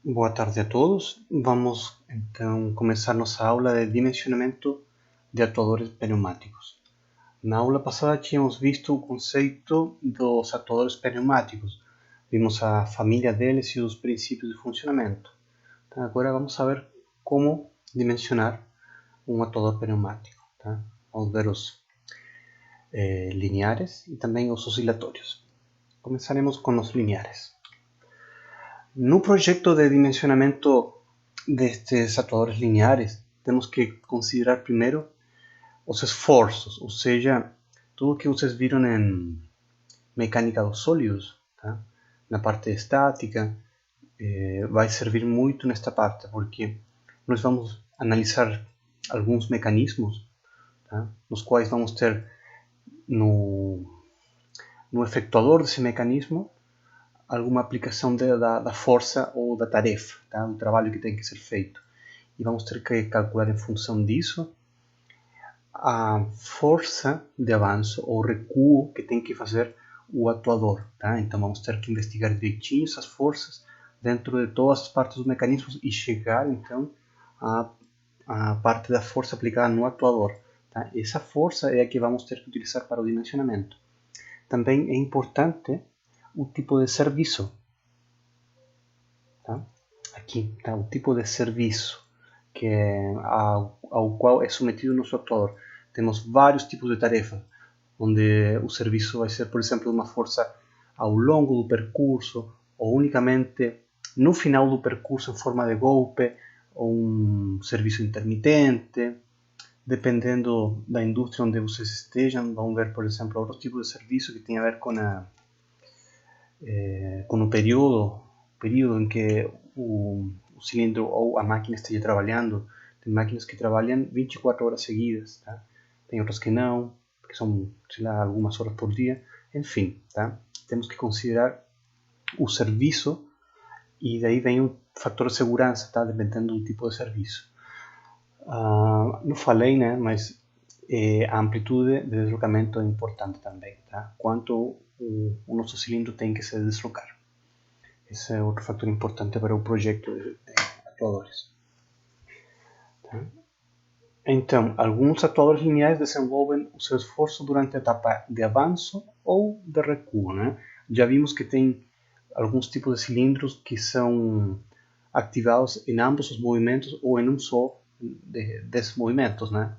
Boa tarde a todos. Vamos então começar nossa aula de dimensionamento de atuadores pneumáticos. Na aula passada tínhamos visto o conceito dos atuadores pneumáticos. Vimos a família deles e os princípios de funcionamento. Então, agora vamos saber como dimensionar um atuador pneumático. Tá? Vamos ver os lineares e também os oscilatórios. Começaremos com os lineares. No projeto de dimensionamento destes atuadores lineares, temos que considerar primeiro os esforços, ou seja, tudo que vocês viram em mecânica dos sólidos, tá? Na parte estática, vai servir muito nesta parte, porque nós vamos analisar alguns mecanismos, tá? Nos quais vamos ter no efetuador desse mecanismo alguma aplicação da força ou da tarefa, tá? Do trabalho que tem que ser feito. E vamos ter que calcular em função disso a força de avanço ou recuo que tem que fazer o atuador. Tá? Então vamos ter que investigar direitinho essas forças dentro de todas as partes dos mecanismos e chegar então à parte da força aplicada no atuador. Tá? Essa força é a que vamos ter que utilizar para o dimensionamento. Também é importante o tipo de serviço. Tá? Aqui está o tipo de serviço ao qual é submetido o nosso atuador. Temos vários tipos de tarefas, onde o serviço vai ser, por exemplo, uma força ao longo do percurso, ou unicamente no final do percurso em forma de golpe, ou um serviço intermitente. Dependendo da indústria onde vocês estejam, vão ver, por exemplo, outros tipos de serviço que tem a ver com o período em que o cilindro ou a máquina esteja trabalhando. Tem máquinas que trabalham 24 horas seguidas, tá? Tem outras que não, que são, sei lá, algumas horas por dia. Enfim, tá? Temos que considerar o serviço e daí vem o fator de segurança, tá? Dependendo do tipo de serviço. Não falei, né? Mas a amplitude de deslocamento é importante também, tá? Quanto o nosso cilindro tem que se deslocar. Esse é outro fator importante para o projeto de atuadores. Tá? Então, alguns atuadores lineares desenvolvem o seu esforço durante a etapa de avanço ou de recuo. Né? Já vimos que tem alguns tipos de cilindros que são ativados em ambos os movimentos ou em um só desses movimentos. Né?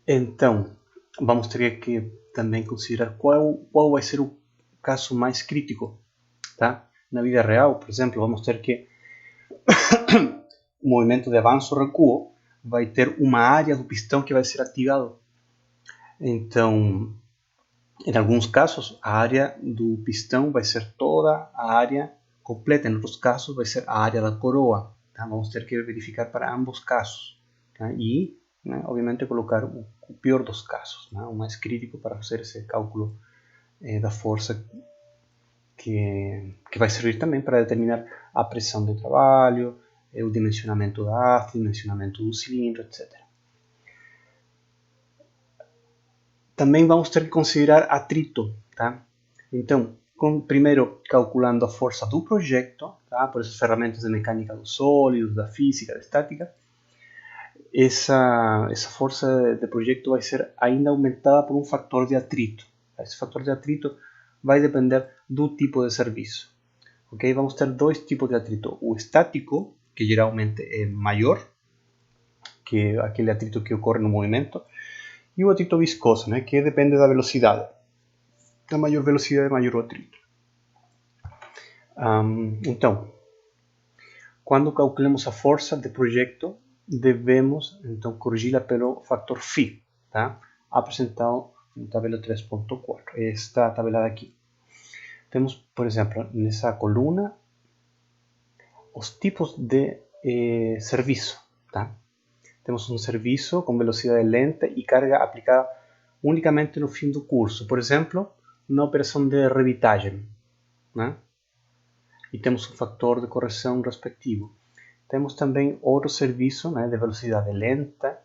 Então, vamos ter que também considerar qual vai ser o caso mais crítico. Tá? Na vida real, por exemplo, vamos ter que o movimento de avanço ou recuo vai ter uma área do pistão que vai ser ativado. Então, em alguns casos, a área do pistão vai ser toda a área completa. Em outros casos, vai ser a área da coroa. Tá? Vamos ter que verificar para ambos casos. Tá? E, né, obviamente, colocar o pior dos casos, né? O mais crítico para fazer esse cálculo da força que vai servir também para determinar a pressão de trabalho, o dimensionamento da haste, o dimensionamento do cilindro, etc. Também vamos ter que considerar atrito, tá? Então, primeiro calculando a força do projeto, tá? Por essas ferramentas de mecânica dos sólidos, da física, da estática, essa força de projeto vai ser ainda aumentada por um fator de atrito. Esse fator de atrito vai depender do tipo de serviço. Okay? Vamos ter dois tipos de atrito. O estático, que geralmente é maior que aquele atrito que ocorre no movimento, e o atrito viscoso, né? Que depende da velocidade. A maior velocidade, maior o atrito. Então, quando calculamos a força de projeto, devemos então corrigi-la pelo fator φ, tá? Apresentado na tabela 3.4. Esta tabela aqui. Temos, por exemplo, nessa coluna, os tipos de serviço, tá? Temos um serviço com velocidade lenta e carga aplicada unicamente no fim do curso. Por exemplo, na operação de revitagem, né? E temos um fator de correção respectivo. Temos também outro serviço, né, de velocidade lenta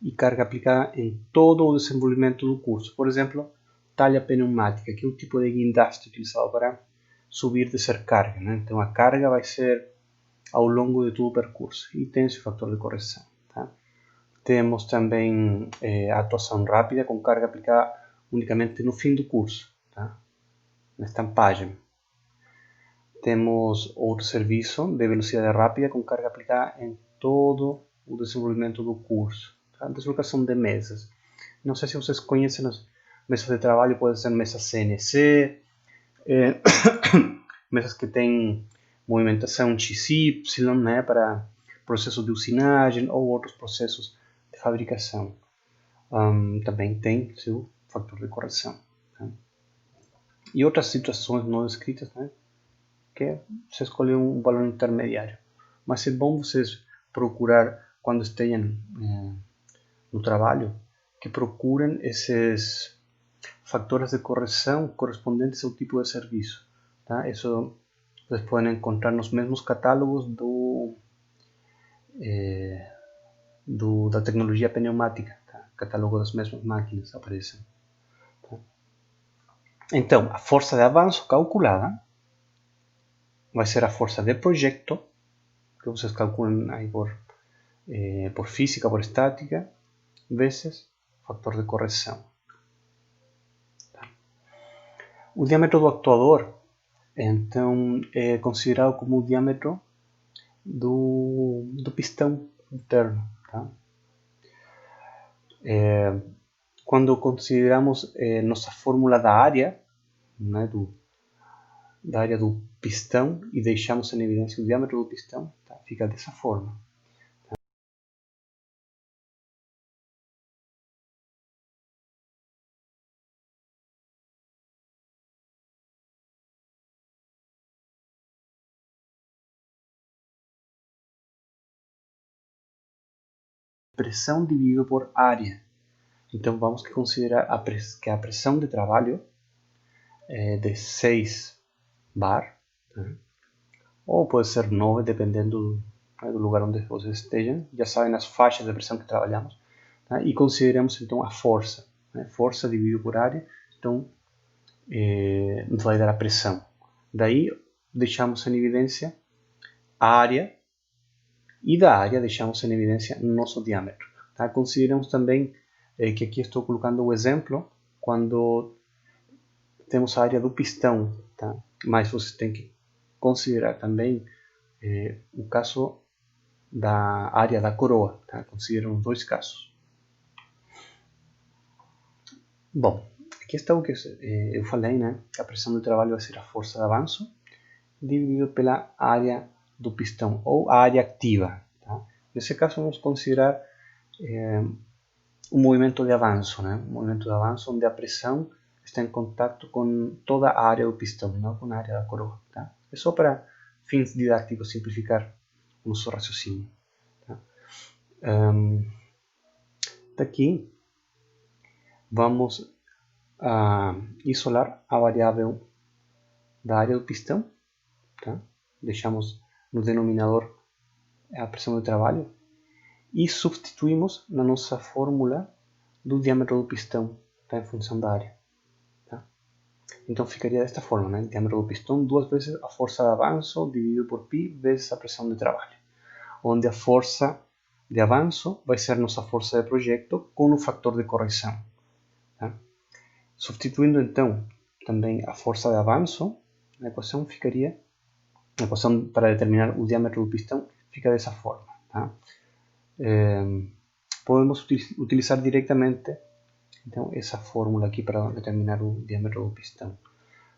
e carga aplicada em todo o desenvolvimento do curso. Por exemplo, talha pneumática, que é o tipo de guindaste utilizado para subir e descer carga, né? Então a carga vai ser ao longo de todo o percurso e tem esse fator de correção. Tá? Temos também a atuação rápida com carga aplicada unicamente no fim do curso, tá? Na estampagem. Temos outro serviço de velocidade rápida com carga aplicada em todo o desenvolvimento do curso. Tá? Deslocação de mesas. Não sei se vocês conhecem as mesas de trabalho, pode ser mesas CNC, mesas que têm movimentação XY, né, para processos de usinagem ou outros processos de fabricação. Também tem seu fator de correção. Tá? E outras situações não escritas, né, que você escolhe um valor intermediário. Mas é bom vocês procurar, quando estejam no trabalho, que procurem esses fatores de correção correspondentes ao tipo de serviço. Tá? Isso vocês podem encontrar nos mesmos catálogos da tecnologia pneumática. Tá? Catálogo das mesmas máquinas aparecem. Tá? Então, a força de avanço calculada vai ser a força de projeto, que vocês calculam aí por física, por estática, vezes fator de correção. Tá? O diâmetro do actuador, então, é considerado como o diâmetro do pistão interno. Tá? Quando consideramos nossa fórmula da área, né, da área do pistão e deixamos em evidência o diâmetro do pistão, tá? Fica dessa forma. Tá? Pressão dividido por área. Então vamos considerar que a pressão de trabalho é de 6 bar, né? Ou pode ser 9, dependendo do lugar onde vocês estejam. Já sabem as faixas de pressão que trabalhamos. Tá? E consideramos então a força. Né? Força dividido por área, então nos vai dar a pressão. Daí deixamos em evidência a área e da área deixamos em evidência nosso diâmetro. Tá? Consideramos também que aqui estou colocando o exemplo quando temos a área do pistão, tá? Mas você tem que considerar também o caso da área da coroa, tá? Consideram os dois casos. Bom, aqui está o que eu falei, né? A pressão do trabalho vai ser a força de avanço dividido pela área do pistão ou a área ativa. Tá? Nesse caso vamos considerar um movimento de avanço, né? Um movimento de avanço onde a pressão está em contato com toda a área do pistão, não com a área da coroa. Tá? É só para fins didáticos simplificar o nosso raciocínio. Tá? Daqui vamos isolar a variável da área do pistão. Tá? Deixamos no denominador a pressão de trabalho e substituímos na nossa fórmula do diâmetro do pistão, tá? Em função da área. Tá? Então ficaria desta forma, né? Diâmetro do pistão, 2 vezes a força de avanço dividido por π vezes a pressão de trabalho, onde a força de avanço vai ser nossa força de projeto com o fator de correção. Tá? Substituindo então também a força de avanço, a equação ficaria, a equação para determinar o diâmetro do pistão fica dessa forma. Tá? Podemos utilizar diretamente então essa fórmula aqui para determinar o diâmetro do pistão.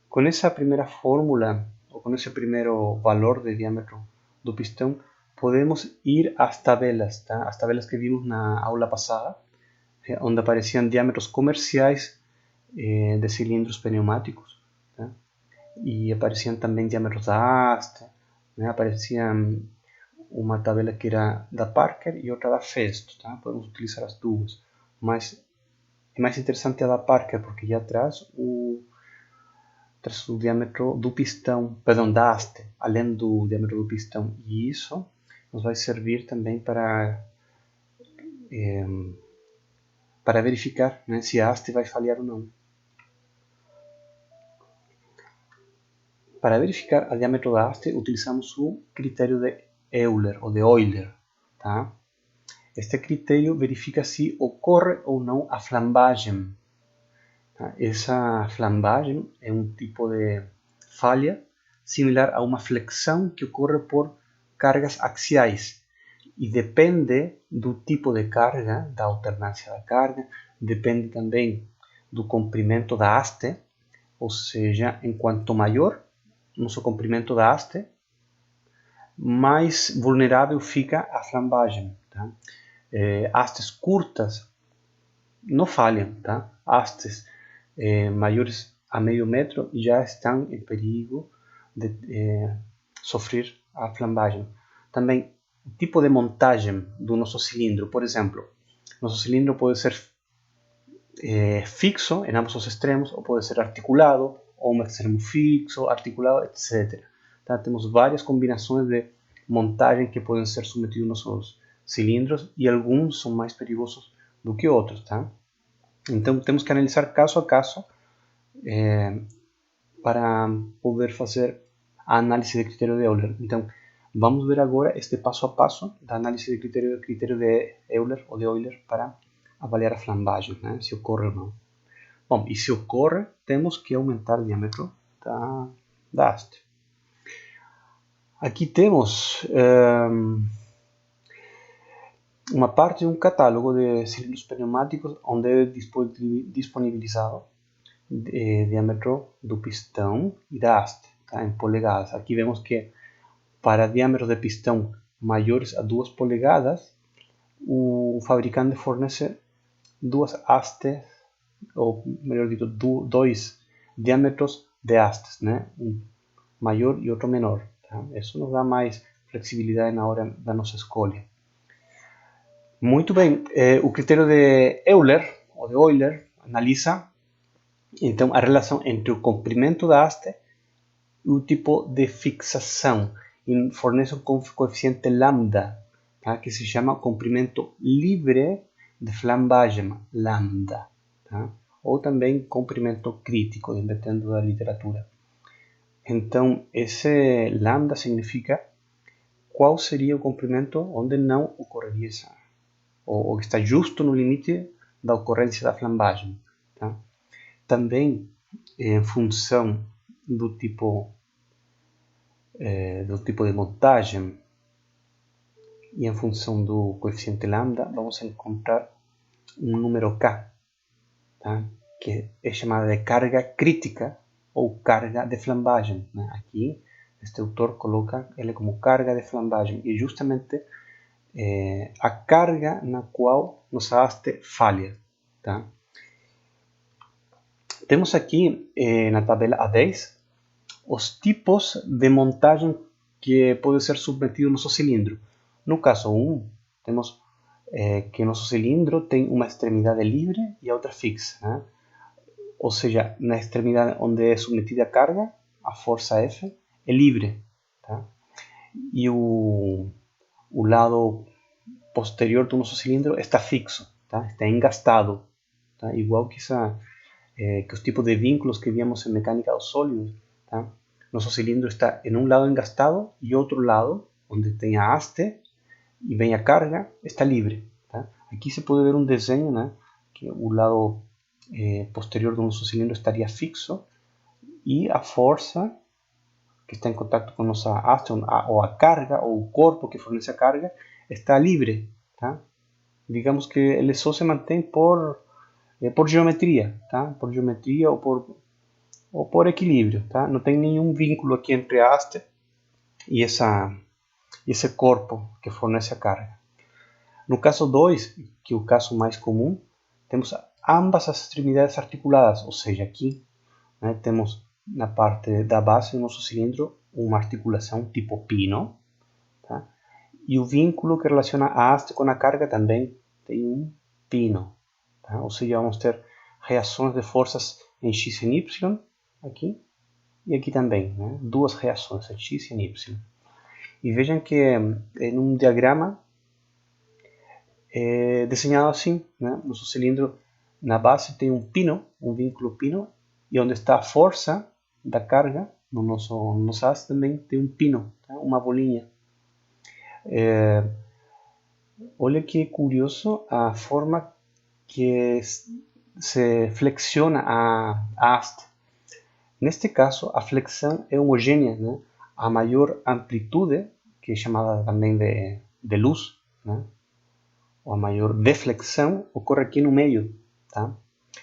Com essa primeira fórmula, ou com esse primeiro valor de diâmetro do pistão, podemos ir às tabelas, tá? As tabelas que vimos na aula passada, onde apareciam diâmetros comerciais de cilindros pneumáticos, tá? E apareciam também diâmetros da haste, né? Apareciam uma tabela que era da Parker e outra da Festo, tá? Podemos utilizar as duas, mas é mais interessante a da Parker porque já traz o diâmetro do pistão, perdão, da haste, além do diâmetro do pistão, e isso nos vai servir também para verificar, né, se a haste vai falhar ou não. Para verificar o diâmetro da haste, utilizamos o critério de Euler ou de Euler. Tá? Este critério verifica se ocorre ou não a flambagem. Tá? Essa flambagem é um tipo de falha similar a uma flexão que ocorre por cargas axiais e depende do tipo de carga, da alternância da carga, depende também do comprimento da haste, ou seja, enquanto maior nosso comprimento da haste, mais vulnerável fica a flambagem. Tá? Hastes curtas não falham, tá? Hastes maiores a meio metro já estão em perigo de sofrer a flambagem. Também o tipo de montagem do nosso cilindro, por exemplo, nosso cilindro pode ser fixo em ambos os extremos, ou pode ser articulado, ou um extremo fixo, articulado, etc. Tá? Temos várias combinações de montagem que podem ser submetidos aos nossos cilindros e alguns são mais perigosos do que outros. Tá? Então temos que analisar caso a caso para poder fazer a análise de critério de Euler. Então vamos ver agora este passo a passo da análise de critério de Euler ou de Euler para avaliar a flambagem, né? Se ocorre ou não. Bom, e se ocorre, temos que aumentar o diâmetro da haste. Aqui temos uma parte de um catálogo de cilindros pneumáticos onde é disponibilizado o diâmetro do pistão e da haste, tá? Em polegadas. Aqui vemos que para diâmetros de pistão maiores a 2 polegadas, o fabricante fornece duas hastes, ou melhor dito, dois diâmetros de hastes, né? Um maior e outro menor. Tá? Isso nos dá mais flexibilidade na hora da nossa escolha. Muito bem, o critério de Euler, ou de Euler, analisa então a relação entre o comprimento da haste e o tipo de fixação e fornece um coeficiente lambda, tá? Que se chama comprimento livre de flambagem, lambda, tá? Ou também comprimento crítico, dependendo da literatura. Então, esse lambda significa qual seria o comprimento onde não ocorreria essa, ou que está justo no limite da ocorrência da flambagem. Tá? Também, em função do tipo de montagem e em função do coeficiente lambda, vamos encontrar um número K, tá? Que é chamada de carga crítica ou carga de flambagem. Né? Aqui, este autor coloca ele como carga de flambagem e justamente a carga na qual nossa haste falha. Tá? Temos aqui na tabela A10 os tipos de montagem que pode ser submetido ao nosso cilindro. No caso 1, temos que nosso cilindro tem uma extremidade livre e a outra fixa. Né? Ou seja, na extremidade onde é submetida a carga, a força F é livre. Tá? E o lado posterior do nosso cilindro está fixo, tá? Está engastado. Tá? Igual que os tipos de vínculos que víamos em mecânica dos sólidos. Tá? Nosso cilindro está em um lado engastado e outro lado, onde tem a haste e vem a carga, está livre. Tá? Aqui se pode ver um desenho, né? Que o lado posterior do nosso cilindro estaria fixo e a força que está em contato com nossa haste ou a carga ou o corpo que fornece a carga está livre. Tá? Digamos que ele só se mantém por geometria, tá? Por geometria ou por equilíbrio, tá? Não tem nenhum vínculo aqui entre a haste e esse corpo que fornece a carga. No caso 2, que é o caso mais comum, temos ambas as extremidades articuladas, ou seja, aqui né, temos na parte da base do nosso cilindro uma articulação tipo pino, tá? E o vínculo que relaciona a haste com a carga também tem um pino. Tá? Ou seja, vamos ter reações de forças em x e em y, aqui, e aqui também, né? Duas reações em x e em y. E vejam que em um diagrama é desenhado assim, né? Nosso cilindro na base tem um pino, um vínculo pino, e onde está a força da carga no nosso haste também tem um pino, tá? Uma bolinha. Olha que curioso a forma que se flexiona a haste. Neste caso, a flexão é homogênea, né? A maior amplitude, que é chamada também de luz, né? Ou a maior deflexão, ocorre aqui no meio. Tá?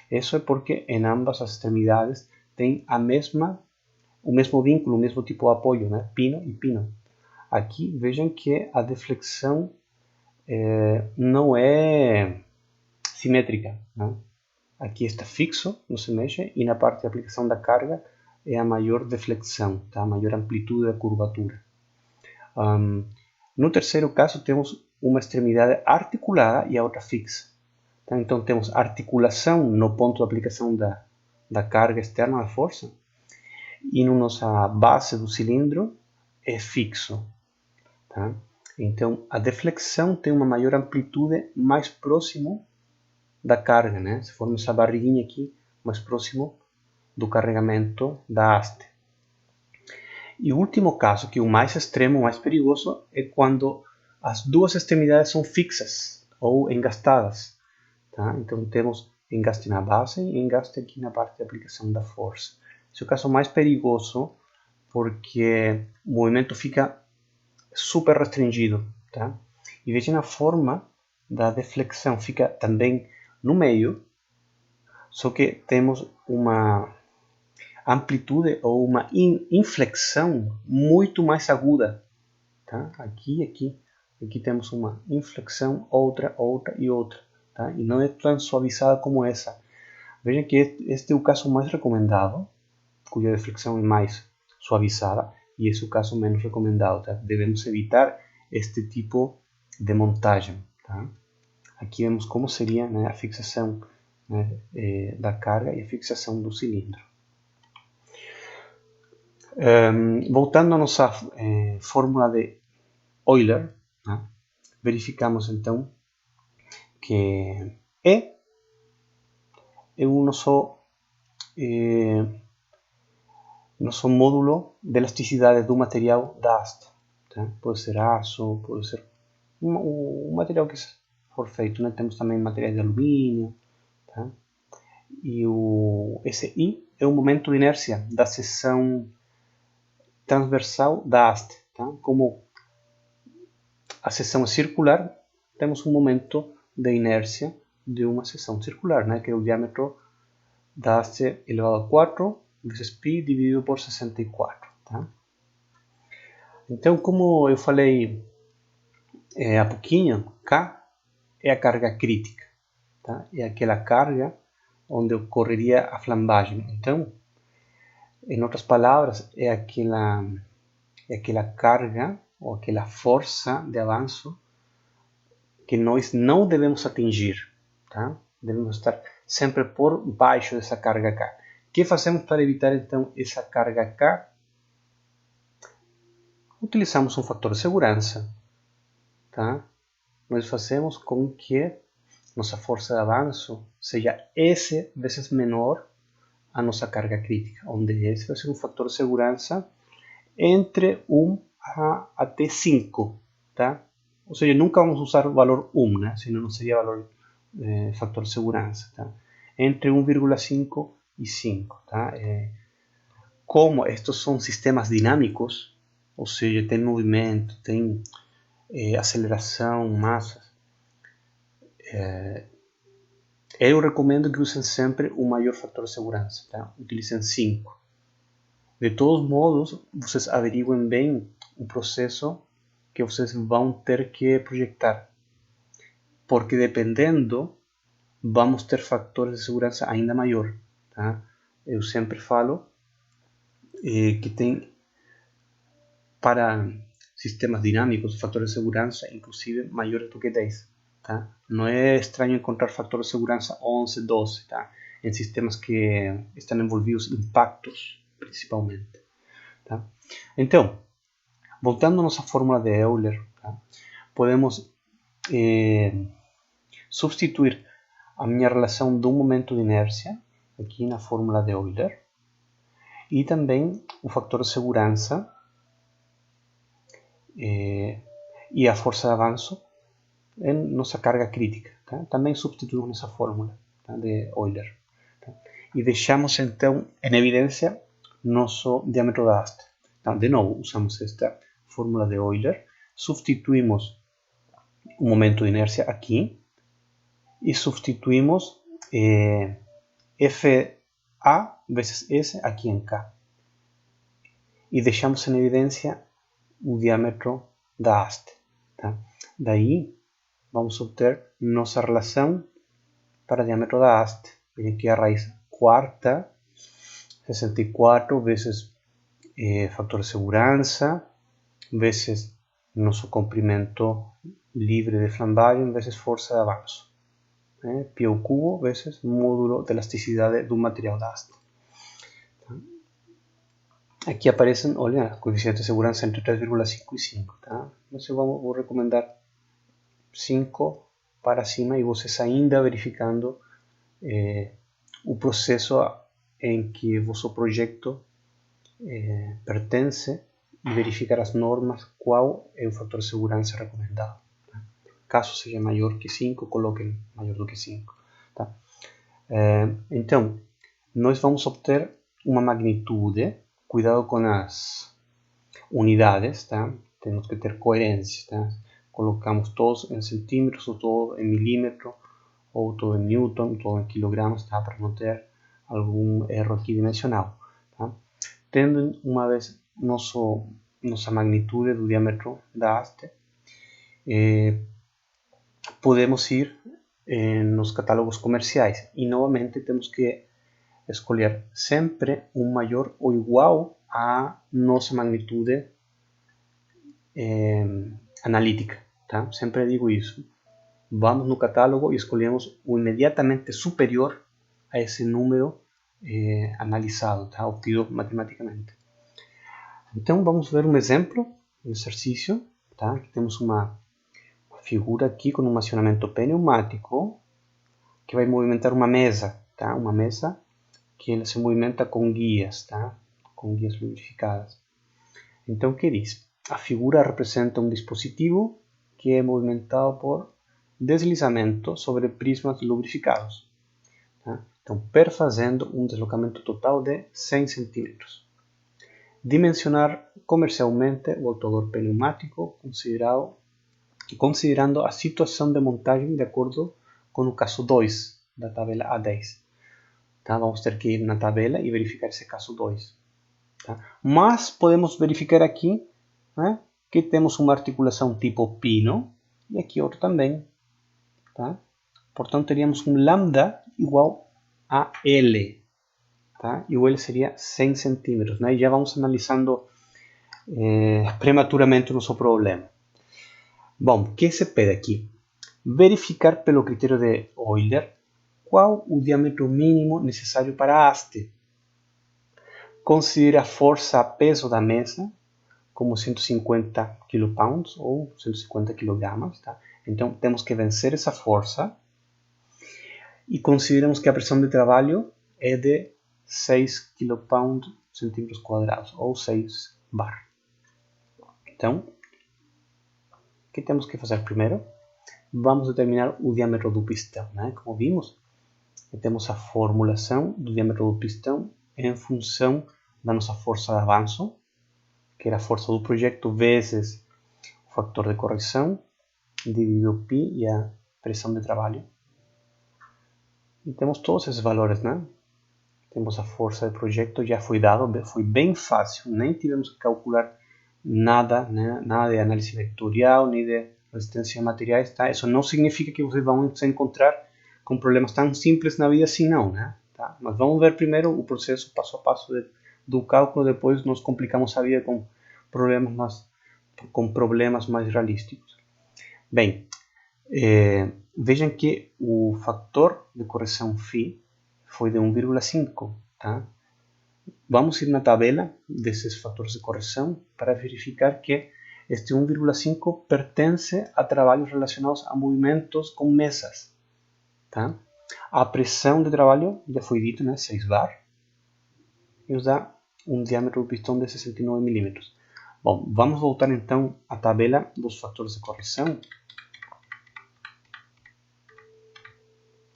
Isso é porque em ambas as extremidades tem o mesmo vínculo, o mesmo tipo de apoio, né? Pino e pino. Aqui vejam que a deflexão não é simétrica. Né? Aqui está fixo, não se mexe, e na parte de aplicação da carga é a maior deflexão, tá? A maior amplitude da curvatura. No terceiro caso temos uma extremidade articulada e a outra fixa. Tá? Então temos articulação no ponto de aplicação da carga externa, da força, e na nossa base do cilindro é fixo. Tá? Então a deflexão tem uma maior amplitude mais próximo da carga, né? Se formos essa barriguinha aqui, mais próximo do carregamento da haste. E o último caso, que é o mais extremo, o mais perigoso, é quando as duas extremidades são fixas ou engastadas. Tá? Então temos engaste na base e engaste aqui na parte de aplicação da força. Esse é o caso mais perigoso porque o movimento fica super restringido. Tá? E vejam a forma da deflexão, fica também no meio, só que temos uma amplitude ou uma inflexão muito mais aguda. Tá? Aqui temos uma inflexão, outra e outra. Tá? E não é tão suavizada como essa. Vejam que este é o caso mais recomendado, cuja deflexão é mais suavizada, e esse é o caso menos recomendado. Tá? Devemos evitar este tipo de montagem. Tá? Aqui vemos como seria, né, a fixação, né, da carga e a fixação do cilindro. Voltando à nossa fórmula de Euler, né, verificamos então que E é o nosso módulo de elasticidade do material da haste. Tá? Pode ser aço, pode ser o material que for feito. Né? Temos também materiais de alumínio. Tá? E esse I é o momento de inércia da seção transversal da haste. Tá? Como a seção é circular, temos um momento de inércia de uma seção circular, né? Que é o diâmetro da haste elevado a 4 vezes π dividido por 64. Tá? Então, como eu falei há pouquinho, K é a carga crítica. Tá? É aquela carga onde ocorreria a flambagem. Então, em outras palavras, é aquela carga ou aquela força de avanço que nós não devemos atingir. Tá? Devemos estar sempre por baixo dessa carga K. O que fazemos para evitar então essa carga K? Utilizamos um fator de segurança. Tá? Nós fazemos com que nossa força de avanço seja S vezes menor a nossa carga crítica, onde S vai ser um fator de segurança entre 1 até 5. Tá? Ou seja, nunca vamos usar o valor 1, né? Senão não seria valor fator de segurança. Tá? Entre 1,5 e 5. Tá? Como estes são sistemas dinâmicos, ou seja, tem movimento, tem aceleração, massas, eu recomendo que usem sempre o maior fator de segurança. Tá? Utilizem 5. De todos modos, vocês averiguem bem o processo que vocês vão ter que projetar, porque dependendo, vamos ter fatores de segurança ainda maior. Tá? Eu sempre falo que tem para sistemas dinâmicos fatores de segurança inclusive maiores do que 10. Tá? Não é estranho encontrar fatores de segurança 11, 12, tá? Em sistemas que estão envolvidos em impactos, principalmente. Tá? Então, voltando à nossa fórmula de Euler, tá? Podemos substituir a minha relação do momento de inércia aqui na fórmula de Euler E também o fator de segurança e a força de avanço em nossa carga crítica. Tá? Também substituímos nessa fórmula, tá? De Euler. Tá? E deixamos então em evidência nosso diâmetro da haste. Então, de novo, usamos esta fórmula de Euler, substituímos o momento de inércia aqui e substituímos FA vezes S aqui em K. E deixamos em evidência o diâmetro da haste. Tá? Daí, vamos obter nossa relação para o diâmetro da haste. Vem aqui a raiz quarta, 64 vezes fator de segurança, vezes nosso comprimento livre de flambagem, vezes força de avanço. Pi ao cubo vezes módulo de elasticidade do material da haste. Aqui aparecem, olha, coeficiente de segurança entre 3,5 e 5. Tá? Mas eu vou recomendar 5 para cima e vocês ainda verificando o processo em que vosso projeto pertence e verificar as normas, qual é o fator de segurança recomendado. Tá? Caso seja maior que 5, coloquem maior do que 5. Tá? Então, nós vamos obter uma magnitude, cuidado com as unidades, tá? Temos que ter coerência. Tá? Colocamos todos em centímetros, ou todo em milímetro, ou todo em newton, todo em quilogramas, tá? Para não ter algum erro aqui dimensional. Tá? Tendo uma vez nossa magnitude do diâmetro da haste, podemos ir nos catálogos comerciais e novamente temos que escolher sempre um maior ou igual à nossa magnitude analítica. Tá? Sempre digo isso. Vamos no catálogo e escolhemos o imediatamente superior a esse número analisado, tá? Obtido matematicamente. Então vamos ver um exemplo, um exercício. Tá? Aqui temos uma figura aqui com um acionamento pneumático que vai movimentar uma mesa. Tá? Uma mesa que ela se movimenta com guias, tá? Com guias lubrificadas. Então, o que diz? A figura representa um dispositivo que é movimentado por deslizamento sobre prismas lubrificados. Tá? Então, perfazendo um deslocamento total de 100 cm. Dimensionar comercialmente o autodor pneumático considerando a situação de montagem de acordo com o caso 2 da tabela A10. Tá? Vamos ter que ir na tabela e verificar esse caso 2. Tá? Mas podemos verificar aqui, né, que temos uma articulação tipo pino e aqui outra também. Tá? Portanto, teríamos um lambda igual a L. Tá? E o L seria 100 centímetros. Né? E já vamos analisando prematuramente o nosso problema. Bom, o que se pede aqui? Verificar pelo critério de Euler qual o diâmetro mínimo necessário para a haste. Considere a força a peso da mesa como 150 kP ou 150 kg. Tá? Então, temos que vencer essa força e consideramos que a pressão de trabalho é de 6 kPa/cm², ou 6 bar. Então, o que temos que fazer primeiro? Vamos determinar o diâmetro do pistão. Né? Como vimos, temos a formulação do diâmetro do pistão em função da nossa força de avanço, que era a força do projeto vezes o fator de correção, dividido π e a pressão de trabalho. E temos todos esses valores, né? Temos a força de projeto, já foi dado, foi bem fácil, nem tivemos que calcular nada, né? Nada de análise vetorial, nem de resistência a materiais, tá? Isso não significa que vocês vão se encontrar com problemas tão simples na vida assim, não, né? Tá? Mas vamos ver primeiro o processo passo a passo do cálculo, depois nos complicamos a vida com problemas mais realísticos. Bem, vejam que o fator de correção φ foi de 1,5, tá? Vamos ir na tabela desses fatores de correção para verificar que este 1,5 pertence a trabalhos relacionados a movimentos com mesas. Tá? A pressão de trabalho já foi dito, né? 6 bar. E os da um diâmetro do pistão de 69 milímetros. Bom, vamos voltar então à tabela dos fatores de correção.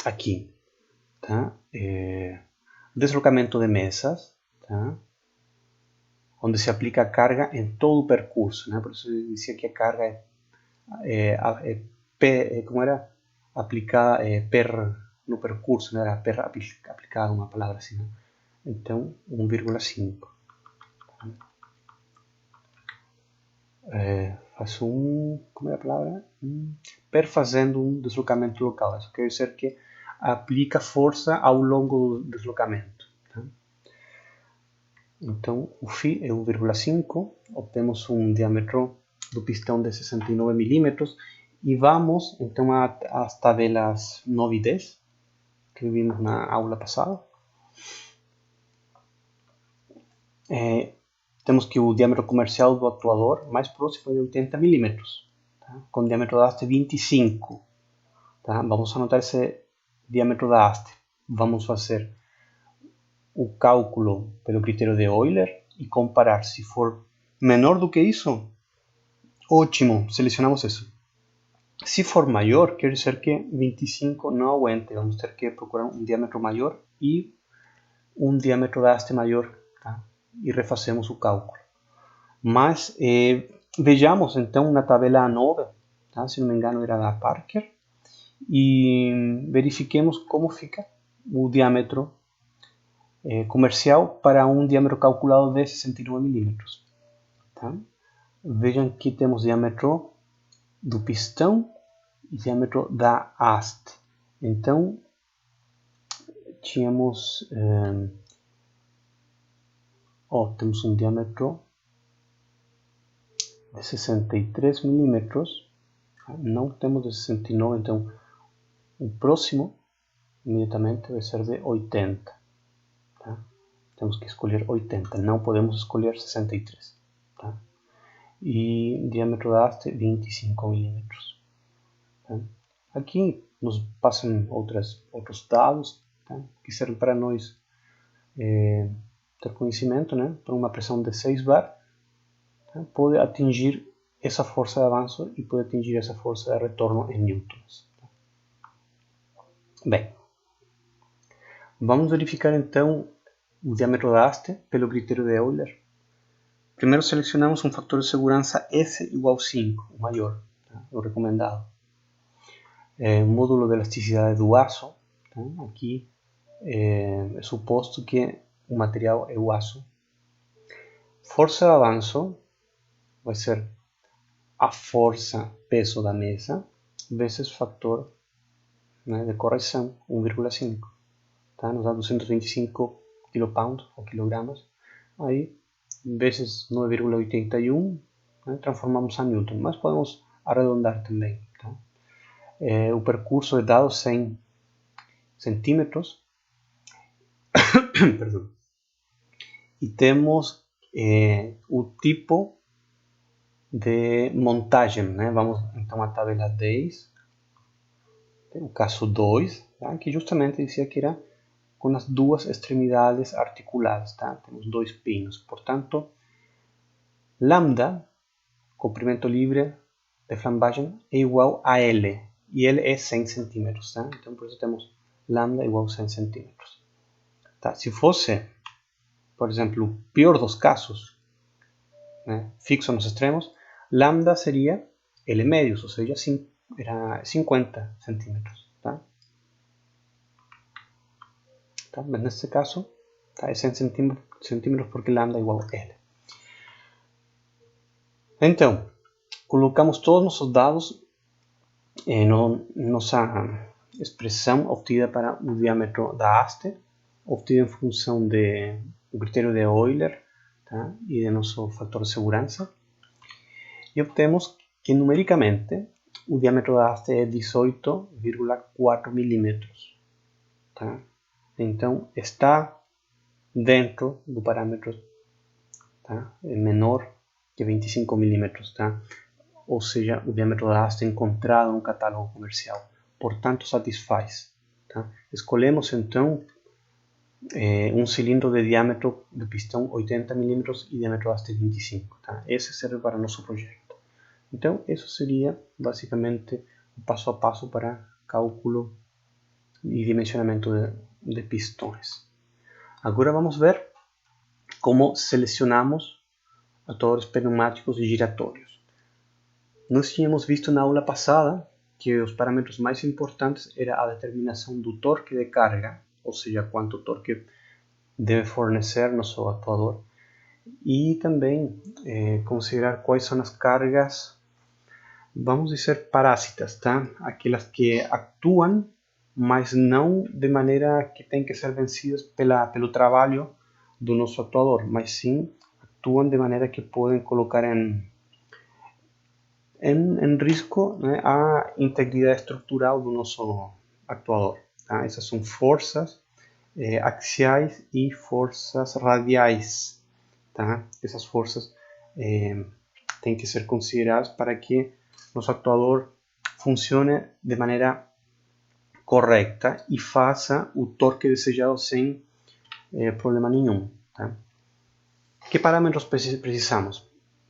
Aqui, tá? Deslocamento de mesas, tá? Onde se aplica a carga em todo o percurso, né? Por isso eu dizia que a carga como era aplicada no percurso, né? Era aplicada, uma palavra assim, né? Então 1,5. Faço como é a palavra? Perfazendo um deslocamento local. Isso quer dizer que aplica força ao longo do deslocamento. Tá? Então, o φ é 1,5, obtemos um diâmetro do pistão de 69 milímetros e vamos então às tabelas 9 e 10 que vimos na aula passada. Temos que o diâmetro comercial do atuador mais próximo é de 80 milímetros, tá? Com diâmetro da haste 25. Tá? Vamos anotar esse diâmetro da haste. Vamos fazer o cálculo pelo critério de Euler e comparar. Se for menor do que isso, ótimo, selecionamos isso. Se for maior, quer dizer que 25 não aguenta. Vamos ter que procurar um diâmetro maior e um diâmetro da haste maior, tá? E refazemos o cálculo. Mas vejamos então na tabela 9, tá? Se não me engano era da Parker, e verifiquemos como fica o diâmetro comercial para um diâmetro calculado de 69 milímetros. Tá? Vejam que temos diâmetro do pistão e diâmetro da haste. Então, tínhamos temos um diâmetro de 63 milímetros, não temos de 69, então o próximo imediatamente vai ser de 80. Tá? Temos que escolher 80, não podemos escolher 63. Tá? E diâmetro da haste 25 milímetros. Tá? Aqui nos passam outros dados, tá? Que servem para nós ter conhecimento, né? Para uma pressão de 6 bar, tá? Pode atingir essa força de avanço e pode atingir essa força de retorno em newtons. Tá? Bem, vamos verificar então o diâmetro da haste pelo critério de Euler. Primeiro selecionamos um fator de segurança S igual a 5, o maior, tá? O recomendado. Módulo de elasticidade do aço, tá? Aqui é suposto que o material é o aço. Força de avanço vai ser a força peso da mesa vezes fator, né, de correção 1,5, tá? Nos dá 225 kPa ou quilogramas. Aí vezes 9,81, né, transformamos a newton, mas podemos arredondar também. Tá? O percurso é dado 100 centímetros. Perdão. E temos o tipo de montagem, né? Vamos então à tabela 10, o caso 2, tá? Que justamente dizia que era com as duas extremidades articuladas, tá? Temos dois pinos, portanto, lambda, comprimento livre de flambagem, é igual a L, e L é 100 centímetros, tá? Então por isso temos lambda igual a 100 centímetros. Tá? Se fosse, por exemplo, o pior dos casos, né, fixo nos extremos, lambda seria L medios, ou seja, era 50 centímetros. Tá? Tá? Mas neste caso, tá, é 100 centímetros porque lambda é igual a L. Então, colocamos todos nossos dados nossa expressão obtida para o diâmetro da haste, obtida em função do critério de Euler, tá? E de nosso fator de segurança. E obtemos que numericamente o diâmetro da haste é 18,4 milímetros. Tá? Então está dentro do parâmetro, tá? É menor que 25 milímetros. Tá? Ou seja, o diâmetro da haste encontrado no catálogo comercial. Portanto, satisfaz. Tá? Escolhemos então um cilindro de diâmetro de pistão 80 milímetros e diâmetro haste 25. Tá? Esse serve para nosso projeto. Então, isso seria basicamente o passo a passo para cálculo e dimensionamento de pistões. Agora vamos ver como selecionamos atores pneumáticos e giratórios. Nós tínhamos visto na aula passada que os parâmetros mais importantes era a determinação do torque de carga, ou seja, quanto torque deve fornecer nosso atuador, e também considerar quais são as cargas, vamos dizer, parasitas, tá? Aquelas que atuam, mas não de maneira que tem que ser vencidas pelo trabalho do nosso atuador, mas sim atuam de maneira que podem colocar em risco, né, a integridade estrutural do nosso atuador. Tá? Essas são forças axiais e forças radiais. Tá? Essas forças têm que ser consideradas para que nosso atuador funcione de maneira correta e faça o torque desejado sem problema nenhum. Tá? Que parâmetros precisamos?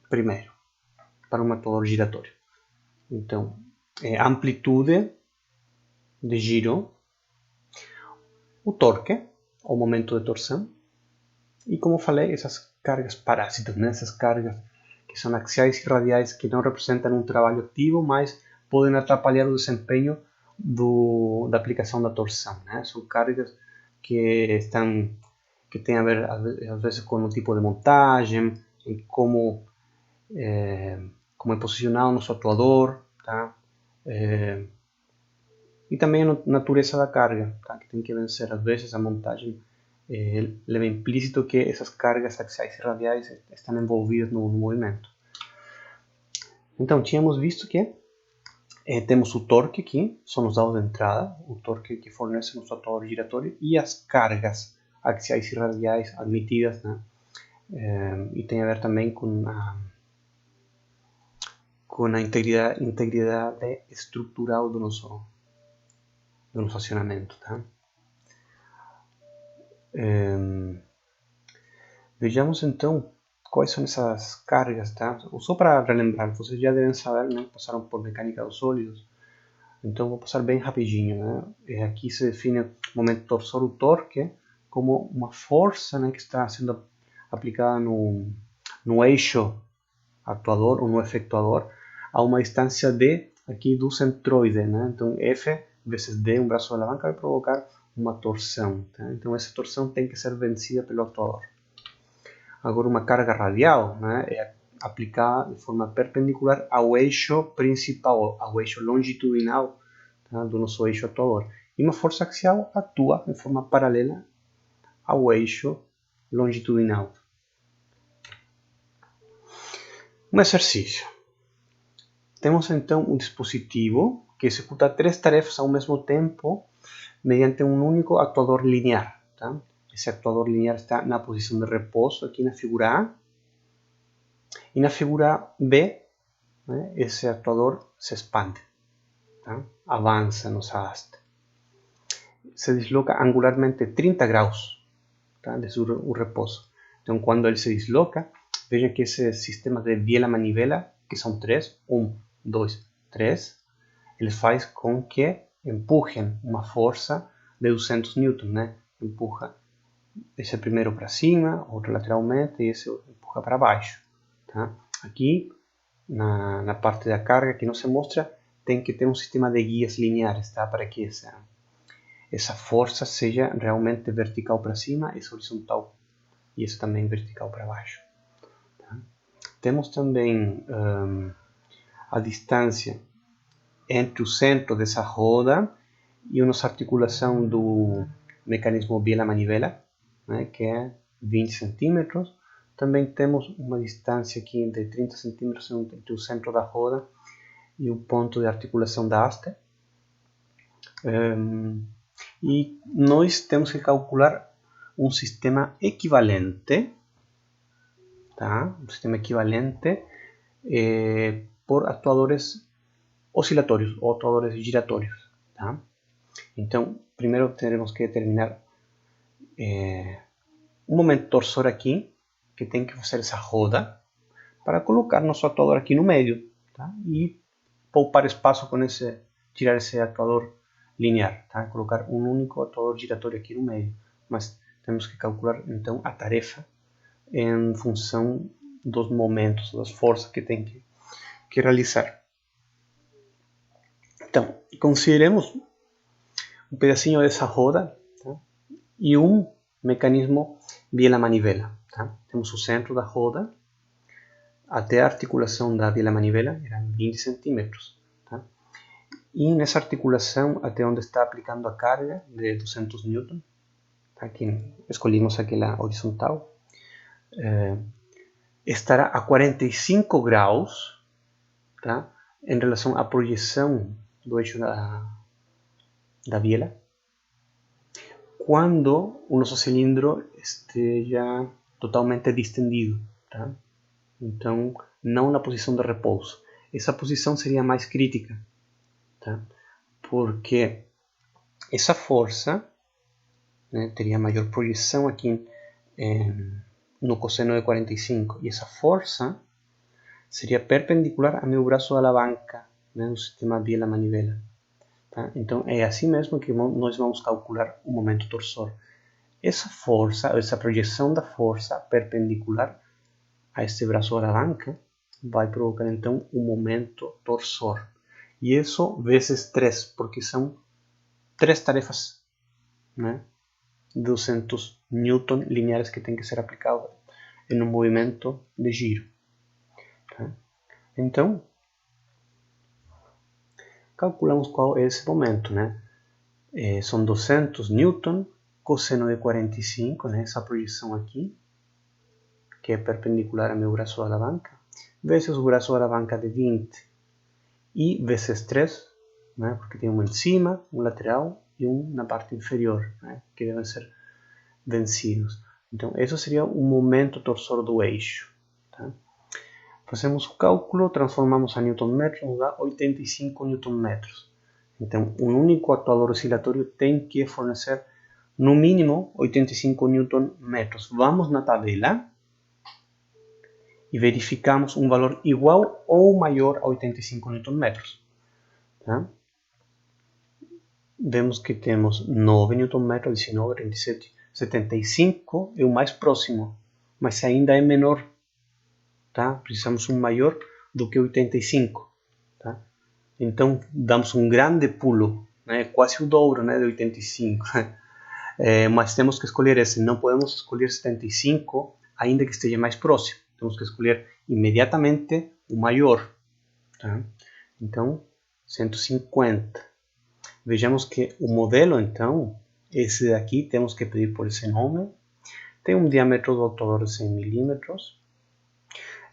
Primeiro, para um atuador giratório. Então, amplitude de giro, o torque, o momento de torção, e como falei, essas cargas parasitas, né? Essas cargas que são axiais e radiais que não representam um trabalho ativo, mas podem atrapalhar o desempenho da aplicação da torção. Né? São cargas que têm a ver, às vezes, com o tipo de montagem, em como é posicionado o nosso atuador, tá? E também a natureza da carga, tá? Que tem que vencer. Às vezes a montagem leva implícito que essas cargas axiais e radiais estão envolvidas no movimento. Então, tínhamos visto que temos o torque aqui, são os dados de entrada, o torque que fornece nosso atuador giratório, e as cargas axiais e radiais admitidas, né? E tem a ver também com a integridade estrutural do nosso acionamento. Tá? Vejamos então quais são essas cargas. Tá? Só para relembrar, vocês já devem saber, né? Passaram por mecânica dos sólidos, então vou passar bem rapidinho. Né? Aqui se define o momento torsor, o torque, como uma força, né, que está sendo aplicada no eixo atuador ou no efetuador a uma distância d aqui do centroide. Né? Então F vezes d, um braço de alavanca, vai provocar uma torção. Tá? Então essa torção tem que ser vencida pelo atuador. Agora uma carga radial, né, é aplicada de forma perpendicular ao eixo principal, ao eixo longitudinal, tá, do nosso eixo atuador. E uma força axial atua de forma paralela ao eixo longitudinal. Um exercício. Temos então um dispositivo que executa 3 tarefas ao mesmo tempo mediante um único atuador linear. Tá? Esse atuador linear está na posição de repouso aqui na figura A. E na figura B, né, esse atuador se expande, tá? Avança no haste. Se desloca angularmente 30 graus, tá? Desde o repouso. Então, quando ele se desloca, vejam que esse sistema de biela-manivela, que são 3, 1, 2, 3, ele faz com que empurrem uma força de 200 N, né? Empurra esse primeiro para cima, outro lateralmente e esse empurra para baixo. Tá? Aqui, na parte da carga que não se mostra, tem que ter um sistema de guias lineares, tá? Para que essa força seja realmente vertical para cima e horizontal, e isso também vertical para baixo. Tá? Temos também a distância entre o centro dessa roda e a nossa articulação do mecanismo biela-manivela, né, que é 20 centímetros. Também temos uma distância aqui de 30 centímetros entre o centro da roda e o ponto de articulação da haste. E nós temos que calcular um sistema equivalente, tá? Um sistema equivalente por atuadores oscilatórios ou atuadores giratórios. Tá? Então, primeiro teremos que determinar um momento torsor aqui, que tem que fazer essa roda, para colocar nosso atuador aqui no meio, tá? E poupar espaço com tirar esse atuador linear, tá? Colocar um único atuador giratório aqui no meio. Mas temos que calcular, então, a tarefa em função dos momentos, das forças que tem que realizar. Então, consideremos um pedacinho dessa roda, tá? E um mecanismo biela-manivela. Tá? Temos o centro da roda, até a articulação da biela-manivela eram 20 centímetros. Tá? E nessa articulação, até onde está aplicando a carga de 200 Newton, tá? Aqui escolhemos aquela horizontal, estará a 45 graus, tá? Em relação à projeção do eixo da biela, quando o nosso cilindro esteja totalmente distendido, tá? Então, não na posição de repouso. Essa posição seria mais crítica, tá? Porque essa força, né, teria maior projeção aqui no cosseno de 45, e essa força seria perpendicular ao meu braço de alavanca, né, no sistema biela-manivela. Tá? Então, é assim mesmo que nós vamos calcular o momento torsor. Essa força, essa projeção da força perpendicular a este braço de alavanca vai provocar então um momento torsor. E isso vezes 3, porque são 3 tarefas, né? 200 Newton lineares que tem que ser aplicado em um movimento de giro. Tá? Então, calculamos qual é esse momento, né? São 200 Newton, cosseno de 45, né? Essa projeção aqui, que é perpendicular ao meu braço de alavanca, vezes o braço de alavanca de 20, e vezes 3, né? Porque tem um em cima, um lateral e um na parte inferior, né? Que devem ser vencidos. Então, esse seria o momento torsor do eixo. Tá? Fazemos o cálculo, transformamos a Newton-metros, nos dá 85 Newton-metros. Então, um único atuador oscilatório tem que fornecer, no mínimo, 85 Newton-metros. Vamos na tabela e verificamos um valor igual ou maior a 85 Newton-metros. Tá? Vemos que temos 9 Newton-metros, 19, 37, 75 é o mais próximo, mas ainda é menor. Tá? Precisamos um maior do que 85. Tá? Então, damos um grande pulo, né? Quase o dobro, né, de 85. Mas temos que escolher esse. Não podemos escolher 75, ainda que esteja mais próximo. Temos que escolher imediatamente o maior. Tá? Então, 150. Vejamos que o modelo, então, esse daqui, temos que pedir por esse nome. Tem um diâmetro do atuador de 100 milímetros.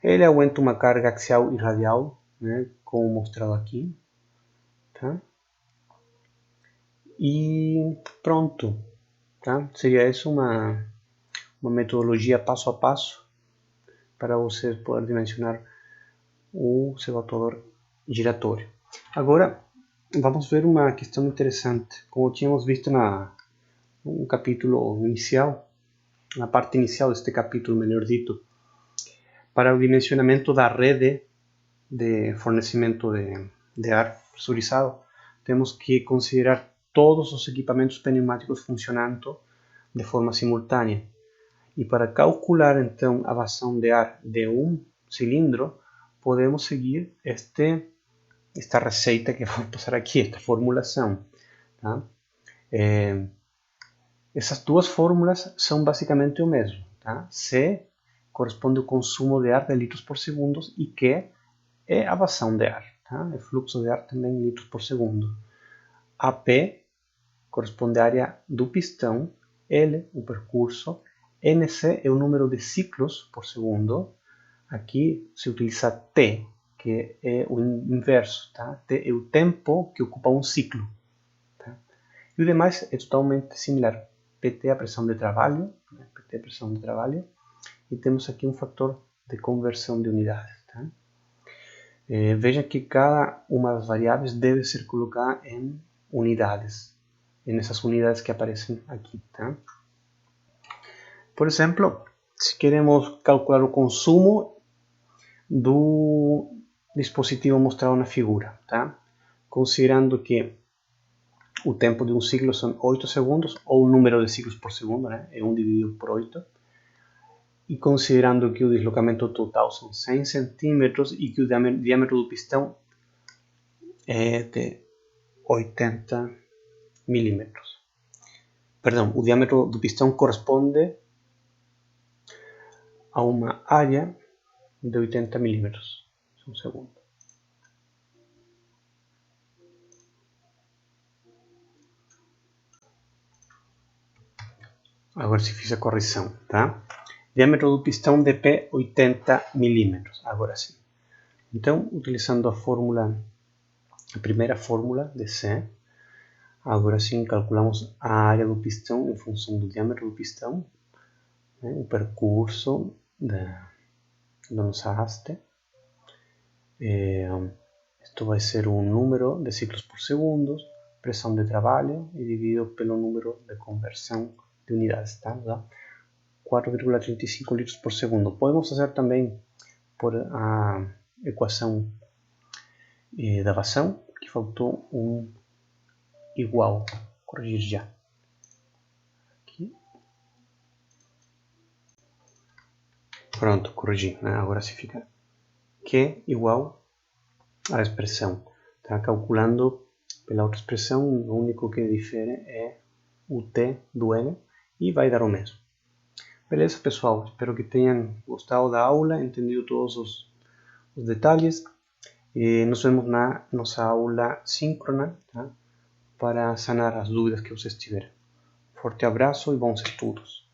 Ele aguenta uma carga axial e radial, né, como mostrado aqui. Tá? E pronto. Tá? Seria essa uma metodologia passo a passo para você poder dimensionar o seu atuador giratório. Agora, vamos ver uma questão interessante. Como tínhamos visto no capítulo inicial, na parte inicial deste capítulo, melhor dito, para o dimensionamento da rede de fornecimento de ar pressurizado, temos que considerar todos os equipamentos pneumáticos funcionando de forma simultânea. E para calcular então a vazão de ar de um cilindro, podemos seguir esta receita que vou passar aqui, esta formulação. Tá? Essas duas fórmulas são basicamente o mesmo. Tá? C corresponde ao consumo de ar de litros por segundo e Q é a vazão de ar. Tá? É fluxo de ar também em litros por segundo. AP corresponde à área do pistão, L o percurso, NC é o número de ciclos por segundo. Aqui se utiliza T, que é o inverso. Tá? T é o tempo que ocupa um ciclo. Tá? E o demais é totalmente similar. PT é a pressão de trabalho, né? PT é a pressão de trabalho, e temos aqui um fator de conversão de unidades. Tá? Veja que cada uma das variáveis deve ser colocada em unidades, nessas unidades que aparecem aqui. Tá? Por exemplo, se queremos calcular o consumo do dispositivo mostrado na figura, tá? Considerando que o tempo de um ciclo são 8 segundos, ou o número de ciclos por segundo, né? É 1 dividido por 8. E considerando que o deslocamento total são 100 centímetros e que o diâmetro do pistão é de 80 milímetros. Perdão, o diâmetro do pistão corresponde a uma área de 80 milímetros. Um segundo. Agora se fiz a correção, tá? Diâmetro do pistão de pé 80 milímetros. Agora sim. Então, utilizando a primeira fórmula de C, agora sim calculamos a área do pistão em função do diâmetro do pistão, né? O percurso da nossa haste. Isto vai ser o número de ciclos por segundo, pressão de trabalho e dividido pelo número de conversão de unidades, tá? 4,35 litros por segundo. Podemos fazer também por a equação da vazão, que faltou um igual. Vou corrigir já. Aqui. Pronto, corrigi, né? Agora se fica Q igual à expressão. Tá? Calculando pela outra expressão, o único que difere é o T do L e vai dar o mesmo. Beleza, pessoal? Espero que tenham gostado da aula, entendido todos os detalhes. Nos vemos na nossa aula síncrona, tá? Para sanar as dúvidas que vocês tiverem. Forte abraço e bons estudos!